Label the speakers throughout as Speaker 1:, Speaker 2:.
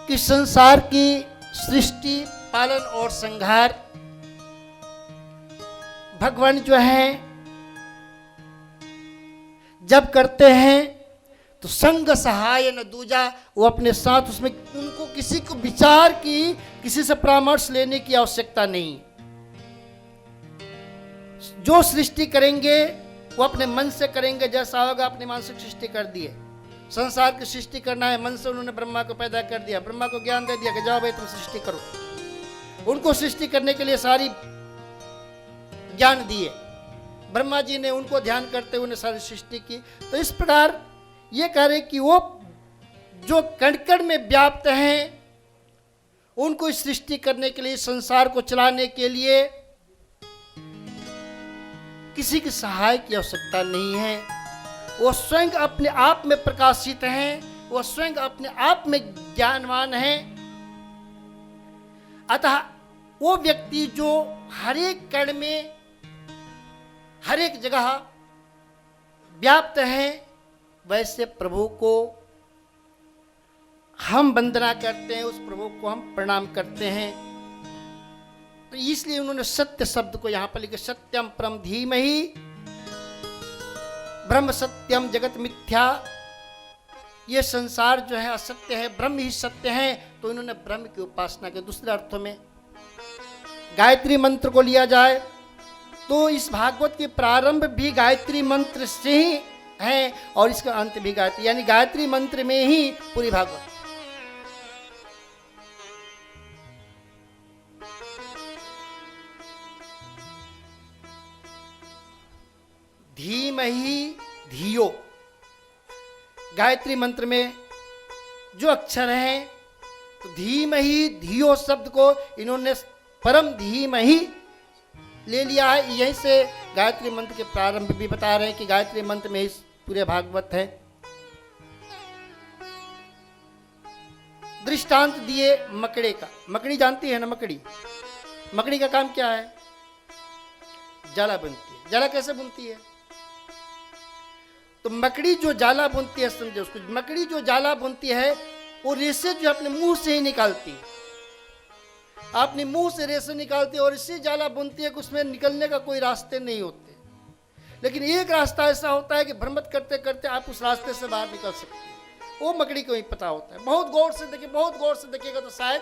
Speaker 1: कि संसार की सृष्टि, पालन और संहार भगवान जो है जब करते हैं तो संग सहाय न दूजा, वो अपने साथ उसमें उनको किसी को विचार की, किसी से परामर्श लेने की आवश्यकता नहीं। जो सृष्टि करेंगे वो अपने मन से करेंगे, जैसा होगा अपनी मानसिक सृष्टि कर दिए। संसार की सृष्टि करना है, मन से उन्होंने ब्रह्मा को पैदा कर दिया, ब्रह्मा को ज्ञान दे दिया कि जाओ भाई तुम सृष्टि करो। उनको सृष्टि करने के लिए सारी ज्ञान दिए, ब्रह्मा जी ने उनको ध्यान करते हुए सारी सृष्टि की। तो इस प्रकार ये कह रहे कि वो जो कण कण में व्याप्त हैं उनको इस सृष्टि करने के लिए, संसार को चलाने के लिए किसी की सहाय की आवश्यकता नहीं है। वो स्वयं अपने आप में प्रकाशित हैं, वो स्वयं अपने आप में ज्ञानवान हैं। अतः वो व्यक्ति जो हर एक कण में, हर एक जगह व्याप्त है, वैसे प्रभु को हम वंदना करते हैं, उस प्रभु को हम प्रणाम करते हैं। तो इसलिए उन्होंने सत्य शब्द को यहां पर लिखे, सत्यम परम धीमहि ब्रह्म सत्यम जगत मिथ्या। ये संसार जो है असत्य है, ब्रह्म ही सत्य है। तो इन्होंने ब्रह्म की उपासना की। दूसरे अर्थों में गायत्री मंत्र को लिया जाए तो इस भागवत के प्रारंभ भी गायत्री मंत्र से ही है और इसका अंत भी गायत्री, यानी गायत्री मंत्र में ही पूरी भागवत। धीमहि धियो, गायत्री मंत्र में जो अक्षर हैं, तो धीमहि धियो शब्द को इन्होंने परम धीमहि ले लिया है। यहीं से गायत्री मंत्र के प्रारंभ भी बता रहे हैं कि गायत्री मंत्र में ही पूरे भागवत है। दृष्टांत दिए मकड़े का। मकड़ी जानती है ना, मकड़ी का काम क्या है? जाला बुनती है। जाला कैसे बुनती है? तो मकड़ी जो जाला बुनती है, समझे उसको, मकड़ी जो जाला बुनती है वो रेशे जो अपने मुंह से ही निकालती है, अपने मुंह से रेशे निकालती है और इससे जाला बुनती है कि उसमें निकलने का कोई रास्ते नहीं होते। लेकिन एक रास्ता ऐसा होता है कि भ्रमण करते करते आप उस रास्ते से बाहर निकल सकते हैं। वो मकड़ी को ही पता होता है। बहुत गौर से देखिए, बहुत गौर से देखिएगा तो शायद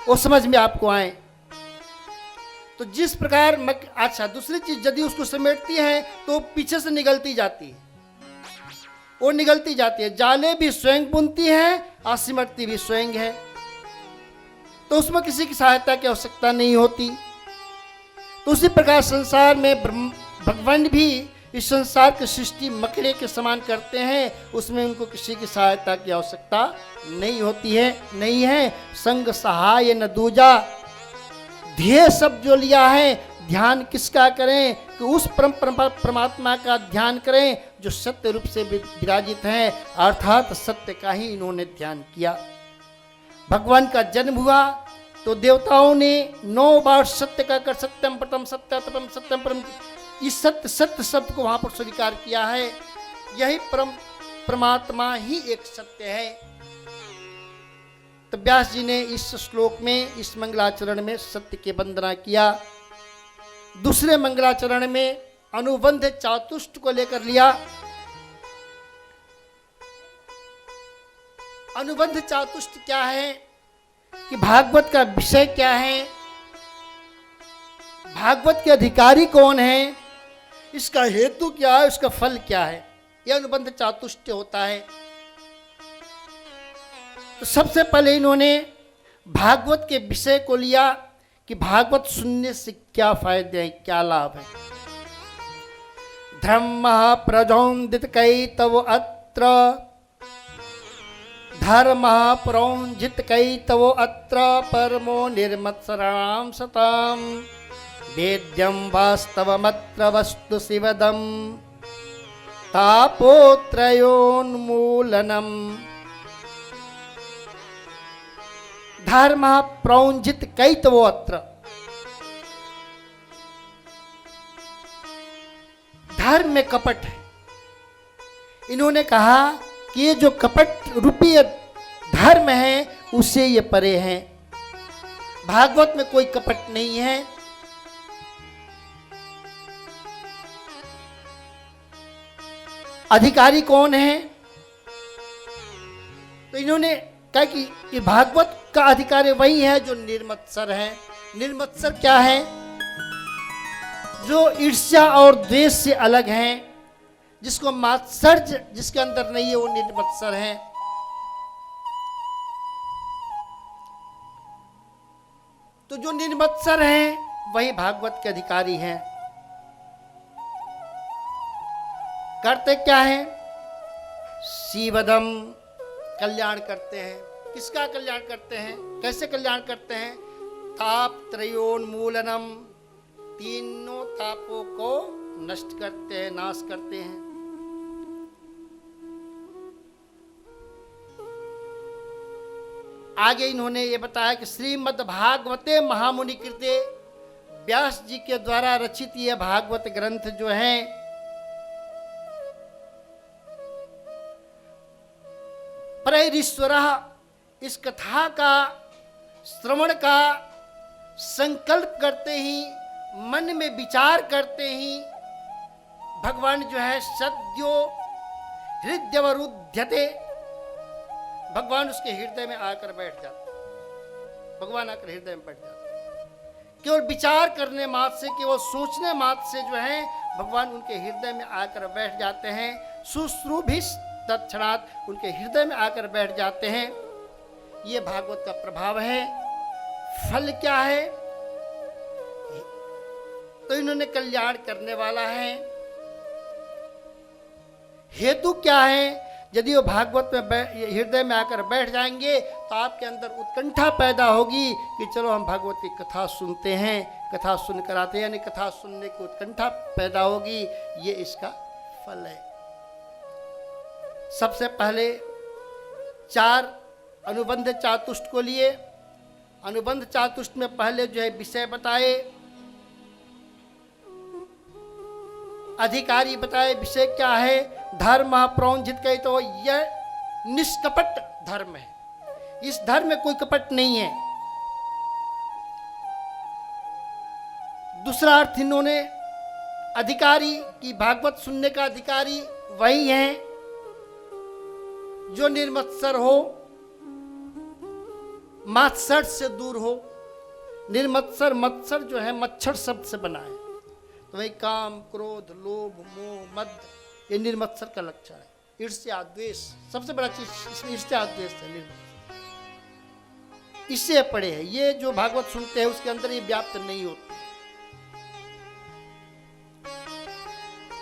Speaker 1: वो समझ में आपको आए। तो जिस प्रकार अच्छा, दूसरी चीज, यदि उसको समेटती है तो पीछे से निकलती जाती है, वो निकलती जाती है। जाले भी स्वयं बुनती है और सिमटती भी स्वयं है, तो उसमें किसी की सहायता की आवश्यकता नहीं होती। तो उसी प्रकार संसार में भगवान भी इस संसार की सृष्टि मकड़े के समान करते हैं, उसमें उनको किसी की सहायता की आवश्यकता नहीं होती है, नहीं है। संग सहाय न दूजा, ध्येय शब्द जो लिया है, ध्यान किसका करें कि उस परमात्मा का ध्यान करें जो सत्य रूप से विराजित हैं, अर्थात सत्य का ही इन्होंने ध्यान किया। भगवान का जन्म हुआ तो देवताओं ने 9 बार सत्य का कर, सत्यम परम सत्य परम सत्यम परम, इस सत्य शब्द को वहां पर स्वीकार किया है। यही परमात्मा ही एक सत्य है। तो व्यास जी ने इस श्लोक में, इस मंगलाचरण में सत्य की वंदना किया। दूसरे मंगलाचरण में अनुबंध चातुष्ट को लेकर लिया। अनुबंध चातुष्ट क्या है कि भागवत का विषय क्या है, भागवत के अधिकारी कौन है, इसका हेतु क्या है, उसका फल क्या है, यह अनुबंध चातुष्ट होता है। तो सबसे पहले इन्होंने भागवत के विषय को लिया कि भागवत सुनने से क्या फायदे हैं, क्या लाभ है। धर्म प्रजोदित कैतव अत्र, धर्म प्रोजित कैतव अत्र, परमो निर्मत्सराम सताम, वेद्यम वास्तवमत्र वस्तु शिवदम, तापोत्रयोन्मूलनम। धर्म प्रौंजित कैतवो अत्र, धर्म में कपट है। इन्होंने कहा कि ये जो कपट रूपी धर्म है उससे ये परे हैं। भागवत में कोई कपट नहीं है। अधिकारी कौन है? तो इन्होंने कहा कि ये भागवत का अधिकारी वही है जो निर्मत्सर है। निर्मत्सर क्या है? जो ईर्ष्या और द्वेष से अलग हैं, जिसको मात्सर्य जिसके अंदर नहीं है, वो निर्मत्सर है। तो जो निर्मत्सर हैं वही भागवत के अधिकारी हैं। करते क्या है? शिवदम, कल्याण करते हैं। किसका कल्याण करते हैं? कैसे कल्याण करते हैं? ताप त्रयोन्मूलनम, तीनों तापों को नष्ट करते हैं, नाश करते हैं। आगे इन्होंने ये बताया कि श्रीमद् भागवते महामुनि कृते, व्यास जी के द्वारा रचित यह भागवत ग्रंथ जो है परैरीश्वरः, इस कथा का श्रवण का संकल्प करते ही, मन में विचार करते ही भगवान जो है सद्यो हृदयवरुध्यते, भगवान उसके हृदय में आकर बैठ जाते। भगवान आकर हृदय में बैठ जाते। केवल विचार करने मात्र से, केवल सोचने मात्र से जो है भगवान उनके हृदय में आकर बैठ जाते हैं। शुश्रूभिष तत्क्षणात्, उनके हृदय में आकर बैठ जाते हैं। ये भागवत का प्रभाव है। फल क्या है? तो इन्होंने कल्याण करने वाला है। हेतु क्या है? यदि वो भागवत में हृदय में आकर बैठ जाएंगे तो आपके अंदर उत्कंठा पैदा होगी कि चलो हम भागवत की कथा सुनते हैं, कथा सुनकर आते हैं, यानी कथा सुनने की उत्कंठा पैदा होगी। ये इसका फल है। सबसे पहले 4 अनुबंध चातुष्ट को लिए। अनुबंध चातुष्ट में पहले जो है विषय बताए, अधिकारी बताए। विषय क्या है? धर्म प्रौंजित कहे तो यह निष्कपट धर्म है। इस धर्म में कोई कपट नहीं है। दूसरा अर्थ इन्होंने अधिकारी की, भागवत सुनने का अधिकारी वही है जो निर्मत्सर हो, मात्सर से दूर हो। निर्मत्सर, मत्सर जो है मच्छर शब्द से बना है, तो वही काम, क्रोध, लोभ, मोह, मद, ये निर्मत्सर का लक्षण है। ईर्ष्या, द्वेष, सबसे बड़ा चीज इसमें ईर्ष्या, द्वेष है। निर्मत्सर इससे पड़े है। ये जो भागवत सुनते हैं उसके अंदर ये व्याप्त नहीं होती।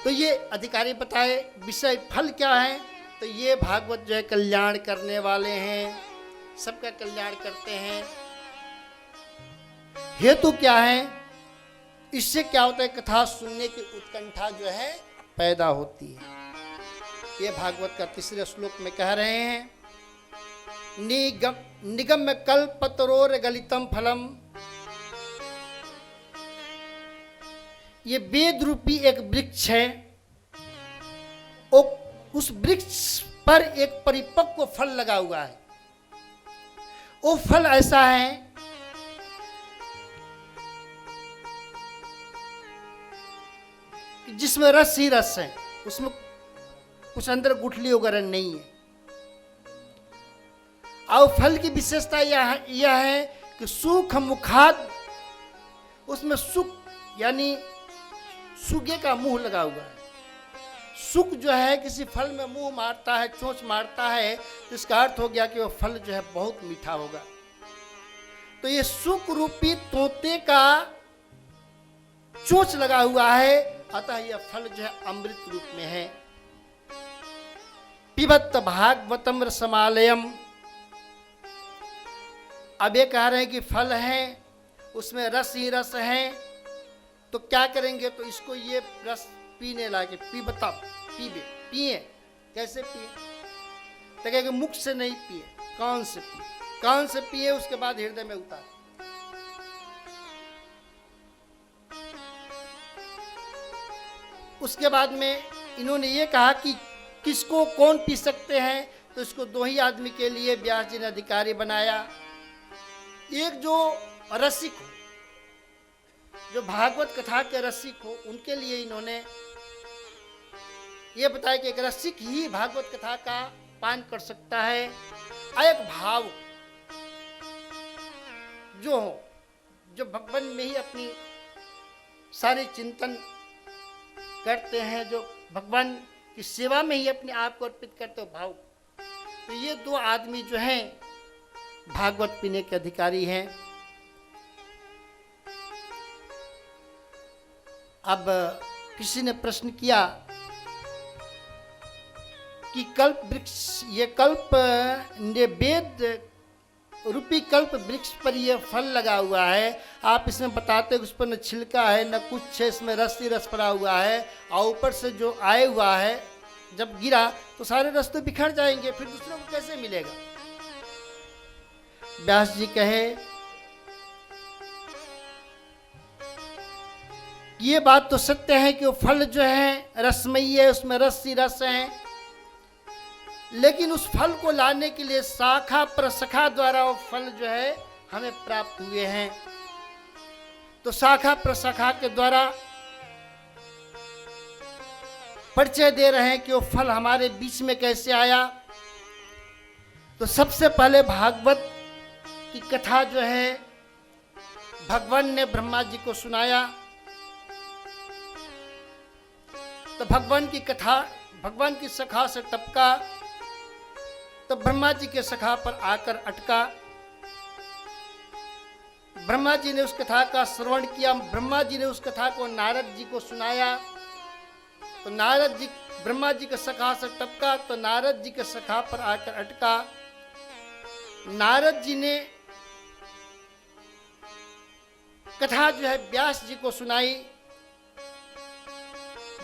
Speaker 1: तो ये अधिकारी बताए। विषय फल क्या है? तो ये भागवत जो है कल्याण करने वाले हैं, सबका कल्याण करते हैं। हेतु क्या है? इससे क्या होता है? कथा सुनने की उत्कंठा जो है पैदा होती है। ये भागवत का तीसरे श्लोक में कह रहे हैं, निगम कल्पतरोर गलितम फलम। ये वेद रूपी एक वृक्ष है। उस वृक्ष पर एक परिपक्व फल लगा हुआ है। वो फल ऐसा है जिसमें रस ही रस है, उसमें कुछ अंदर गुठली वगैरह नहीं है। और फल की विशेषता यह है कि सुख मुखाद, उसमें सुख यानी सुगे का मुंह लगा हुआ है। सुख जो है किसी फल में मुंह मारता है, चोंच मारता है, तो इसका अर्थ हो गया कि वह फल जो है बहुत मीठा होगा। तो ये सुख रूपी तोते का चोंच लगा हुआ है, अतः यह फल जो है अमृत रूप में है। पिबत भागवतम रसमालयम। अब ये कह रहे हैं कि फल है, उसमें रस ही रस है, तो क्या करेंगे? तो इसको ये रस पीने लाके, पिबता, पिए। कैसे पिए? तो कहेंगे मुख से नहीं पिए, कान से पिए। कान से पिए, उसके बाद हृदय में उतार। उसके बाद में इन्होंने ये कहा कि किसको कौन पी सकते हैं? तो इसको दो ही आदमी के लिए व्यास जी ने अधिकारी बनाया। एक जो रसिक हो, जो भागवत कथा के रसिक हो, उनके लिए इन्होंने ये बताया कि एक रसिक ही भागवत कथा का पान कर सकता है। और एक भाव जो हो, जो भगवान में ही अपनी सारे चिंतन करते हैं, जो भगवान की सेवा में ही अपने आप को अर्पित करते हो भाव, तो ये दो आदमी जो हैं भागवत पीने के अधिकारी हैं। अब किसी ने प्रश्न किया कि कल्प वृक्ष, ये कल्प वेद रूपी कल्प वृक्ष पर ये फल लगा हुआ है, आप इसमें बताते हो उस पर न छिलका है न कुछ है, इसमें रस ही रस पड़ा हुआ है, और ऊपर से जो आए हुआ है जब गिरा तो सारे रस तो बिखर जाएंगे, फिर दूसरों को कैसे मिलेगा। व्यास जी कहे ये बात तो सत्य है कि वो फल जो है रसमयी है, उसमें रस ही रस है, लेकिन उस फल को लाने के लिए शाखा प्रशाखा द्वारा वो फल जो है हमें प्राप्त हुए हैं। तो शाखा प्रशाखा के द्वारा परिचय दे रहे हैं कि वो फल हमारे बीच में कैसे आया। तो सबसे पहले भागवत की कथा जो है भगवान ने ब्रह्मा जी को सुनाया। तो भगवान की कथा भगवान की सखा से टपका, तो ब्रह्मा जी के सखा पर आकर अटका। ब्रह्मा जी ने उस कथा का श्रवण किया, ब्रह्मा जी ने उस कथा को नारद जी को सुनाया। तो नारद जी ब्रह्मा जी के सखा से टपका, तो नारद जी के सखा पर आकर अटका। नारद जी ने कथा जो है व्यास जी को सुनाई।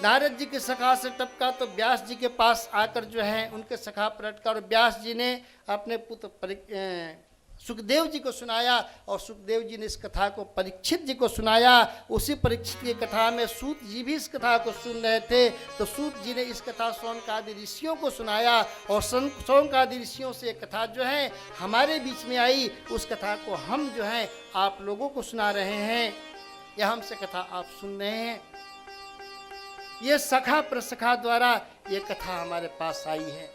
Speaker 1: नारद जी के सखा से टपका, तो व्यास जी के पास आकर जो है उनके सखा पर अटका, और व्यास जी ने अपने पुत्र सुखदेव जी को सुनाया, और सुखदेव जी ने इस कथा को परीक्षित जी को सुनाया। उसी परीक्षित की कथा में सूत जी भी इस कथा को सुन रहे थे, तो सूत जी ने इस कथा शौनक आदि ऋषियों को सुनाया, और शौनक आदि ऋषियों से कथा जो है हमारे बीच में आई। उस कथा को हम जो है आप लोगों को सुना रहे हैं, या हमसे कथा आप सुन रहे हैं। ये सखा प्रसखा द्वारा ये कथा हमारे पास आई है।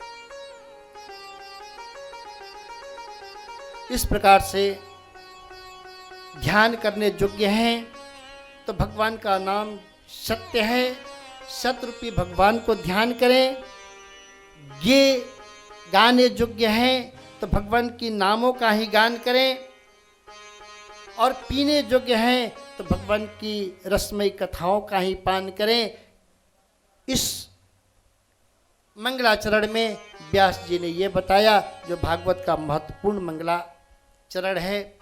Speaker 1: इस प्रकार से ध्यान करने योग्य हैं। तो भगवान का नाम सत्य है, सतरूपी भगवान को ध्यान करें। ये गाने योग्य हैं तो भगवान की नामों का ही गान करें, और पीने योग्य हैं तो भगवान की रसमयी कथाओं का ही पान करें। इस मंगलाचरण में व्यास जी ने ये बताया जो भागवत का महत्वपूर्ण मंगलाचरण है।